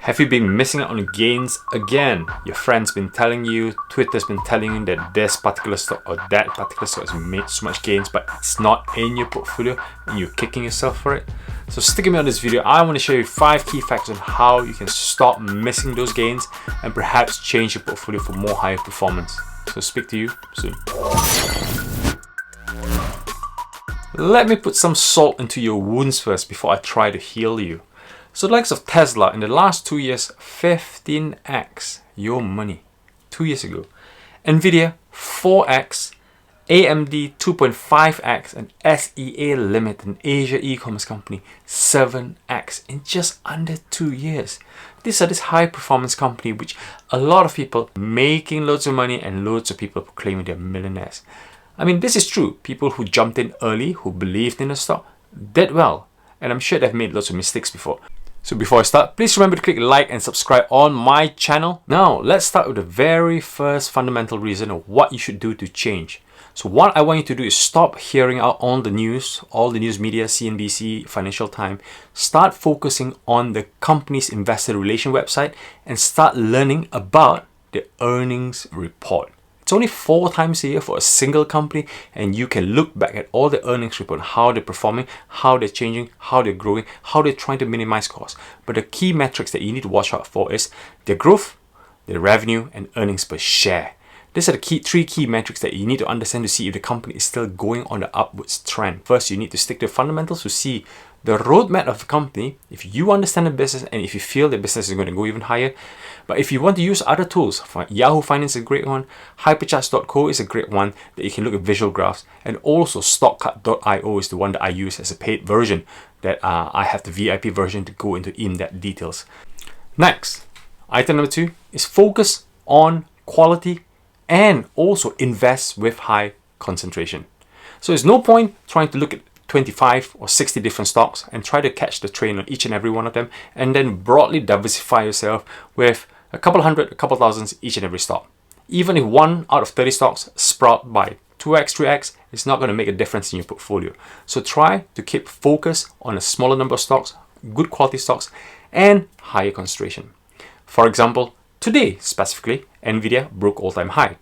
Have you been missing out on gains again? Your friend's been telling you, Twitter's been telling you that this particular stock or that particular stock has made so much gains, but it's not in your portfolio and you're kicking yourself for it. So stick with me on this video. I want to show you 5 key factors on how you can stop missing those gains and perhaps change your portfolio for more higher performance. So speak to you soon. Let me put some salt into your wounds first before I try to heal you. So the likes of Tesla in the last 2 years, 15x your money 2 years ago. Nvidia 4x, AMD 2.5x, and SEA Limited, an Asia e-commerce company, 7x in just under 2 years. These are this high performance company which a lot of people making loads of money and loads of people proclaiming they're millionaires. I mean, this is true. People who jumped in early, who believed in the stock, did well. And I'm sure they've made lots of mistakes before. So before I start, please remember to click like and subscribe on my channel. Now, let's start with the very first fundamental reason of what you should do to change. So what I want you to do is stop hearing out on the news, all the news media, CNBC, Financial Times. Start focusing on the company's investor relation website and start learning about the earnings report. It's only 4 times a year for a single company, and you can look back at all the earnings report, how they're performing, how they're changing, how they're growing, how they're trying to minimize costs. But the key metrics that you need to watch out for is their growth, their revenue, and earnings per share. These are the 3 key metrics that you need to understand to see if the company is still going on the upwards trend. First, you need to stick to fundamentals to see the roadmap of the company, if you understand the business and if you feel the business is going to go even higher. But if you want to use other tools, Yahoo Finance is a great one, hypercharts.co is a great one that you can look at visual graphs, and also stockcut.io is the one that I use as a paid version that I have the VIP version to go into in-depth details. Next, item number 2 is focus on quality and also invest with high concentration. So there's no point trying to look at 25 or 60 different stocks and try to catch the train on each and every one of them and then broadly diversify yourself with a couple hundred, a couple thousands each and every stock. Even if 1 out of 30 stocks sprout by 2x, 3x, it's not going to make a difference in your portfolio. So try to keep focus on a smaller number of stocks, good quality stocks, and higher concentration. For example, today specifically, Nvidia broke all-time high.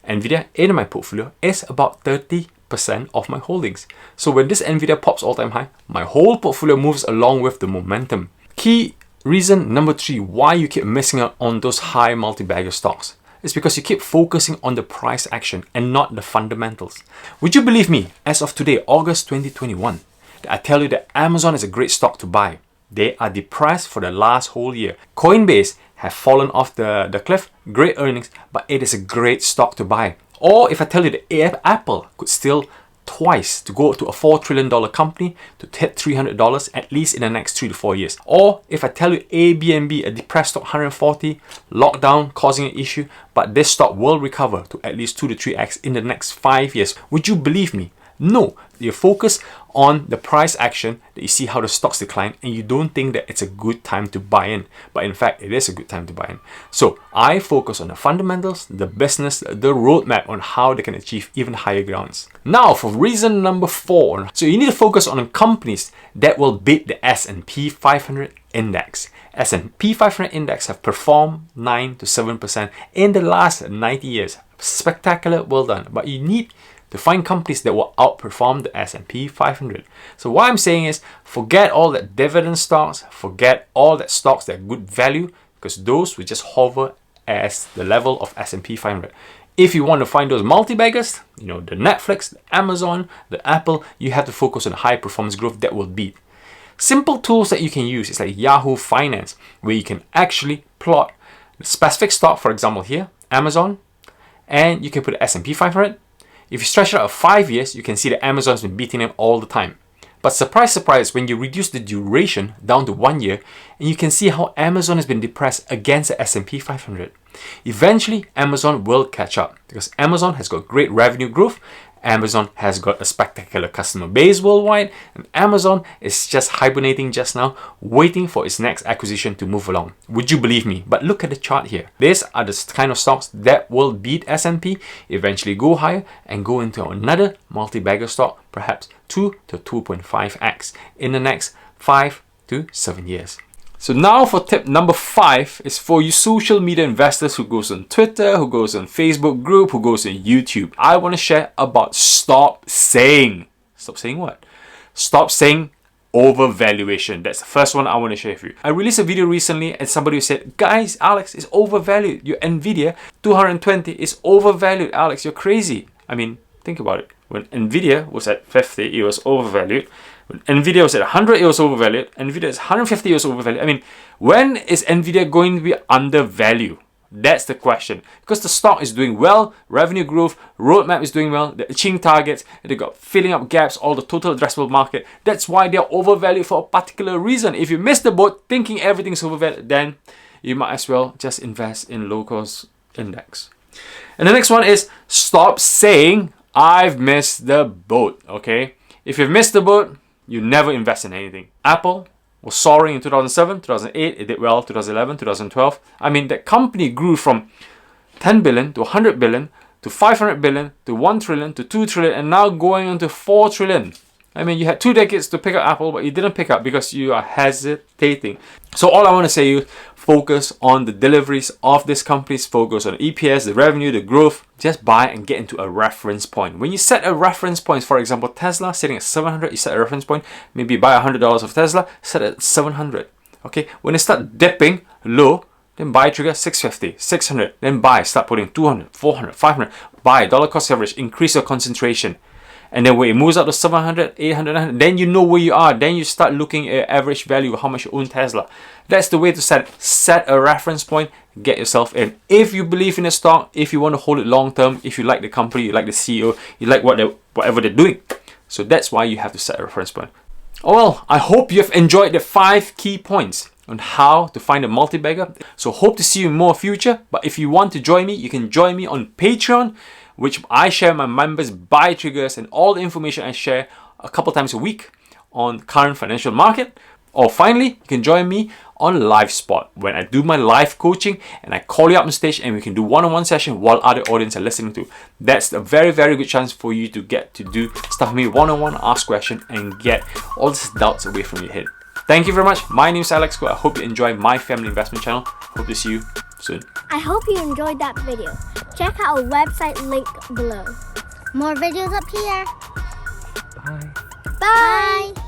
Nvidia in my portfolio is about 30% of my holdings. So when this Nvidia pops all-time high, my whole portfolio moves along with the momentum. Key reason number 3 why you keep missing out on those high multi-bagger stocks is because you keep focusing on the price action and not the fundamentals. Would you believe me, as of today, August 2021, that I tell you that Amazon is a great stock to buy? They are depressed for the last whole year. Coinbase have fallen off the cliff, great earnings, but it is a great stock to buy. Or if I tell you that Apple could still twice to go to a $4 trillion company to hit $300 at least in the next 3 to 4 years. Or if I tell you Airbnb, a depressed stock 140, lockdown causing an issue, but this stock will recover to at least 2 to 3x in the next 5 years. Would you believe me? No, you focus on the price action that you see how the stocks decline and you don't think that it's a good time to buy in. But in fact, it is a good time to buy in. So I focus on the fundamentals, the business, the roadmap on how they can achieve even higher grounds. Now for reason number 4. So you need to focus on companies that will beat the S&P 500 index. S&P 500 index have performed 9 to 7% in the last 90 years. Spectacular, well done. But you need to find companies that will outperform the S&P 500. So what I'm saying is, forget all that dividend stocks, forget all that stocks that are good value, because those will just hover as the level of S&P 500. If you want to find those multi-baggers, the Netflix, the Amazon, the Apple, you have to focus on high performance growth that will beat. Simple tools that you can use is like Yahoo Finance, where you can actually plot the specific stock, for example here, Amazon, and you can put the S&P 500. If you stretch it out 5 years, you can see that Amazon's been beating them all the time. But surprise, surprise, when you reduce the duration down to 1 year, and you can see how Amazon has been depressed against the S&P 500. Eventually, Amazon will catch up because Amazon has got great revenue growth, Amazon has got a spectacular customer base worldwide, and Amazon is just hibernating just now, waiting for its next acquisition to move along. Would you believe me? But look at the chart here. These are the kind of stocks that will beat S&P, eventually go higher, and go into another multi-bagger stock, perhaps 2 to 2.5x in the next 5 to 7 years. So now for tip number 5 is for you social media investors who goes on Twitter, who goes on Facebook group, who goes on YouTube. I want to share about stop saying what? Stop saying overvaluation. That's the first one I want to share with you. I released a video recently and somebody said, guys, Alex is overvalued. Your Nvidia 220 is overvalued. Alex, you're crazy. I mean, think about it. When Nvidia was at 50, it was overvalued. When Nvidia was at 100, it was overvalued. Nvidia is 150, it was overvalued. I mean, when is Nvidia going to be undervalued? That's the question. Because the stock is doing well, revenue growth, roadmap is doing well, they're achieving targets, they got filling up gaps, all the total addressable market. That's why they're overvalued for a particular reason. If you miss the boat thinking everything's overvalued, then you might as well just invest in low-cost index. And the next one is stop saying, I've missed the boat, okay? If you've missed the boat, you never invest in anything. Apple was soaring in 2007, 2008, it did well, 2011, 2012. I mean, that company grew from 10 billion to 100 billion to 500 billion to 1 trillion to 2 trillion and now going on to 4 trillion. I mean, you had 2 decades to pick up Apple, but you didn't pick up because you are hesitating. So all I want to say is focus on the deliveries of this company's, focus on EPS, the revenue, the growth. Just buy and get into a reference point. When you set a reference point, for example, Tesla sitting at 700, you set a reference point, maybe buy $100 of Tesla, set it at 700. Okay, when it start dipping low, then buy trigger 650, 600, then buy, start putting 200, 400, 500, buy, dollar cost average, increase your concentration. And then when it moves up to 700, 800, 900, then you know where you are. Then you start looking at average value, how much you own Tesla. That's the way to set a reference point, get yourself in. If you believe in the stock, if you want to hold it long term, if you like the company, you like the CEO, you like whatever they're doing. So that's why you have to set a reference point. Oh well, I hope you have enjoyed the 5 key points on how to find a multi-bagger. So hope to see you in more future. But if you want to join me, you can join me on Patreon, which I share my members buy triggers and all the information I share a couple times a week on current financial market. Or finally, you can join me on LiveSpot when I do my live coaching and I call you up on stage and we can do one-on-one session while other audience are listening to. That's a very, very good chance for you to get to do stuff with me one-on-one, ask questions and get all these doubts away from your head. Thank you very much. My name is Alex Ko. I hope you enjoy my family investment channel. Hope to see you soon. I hope you enjoyed that video. Check out our website link below. More videos up here. Bye. Bye.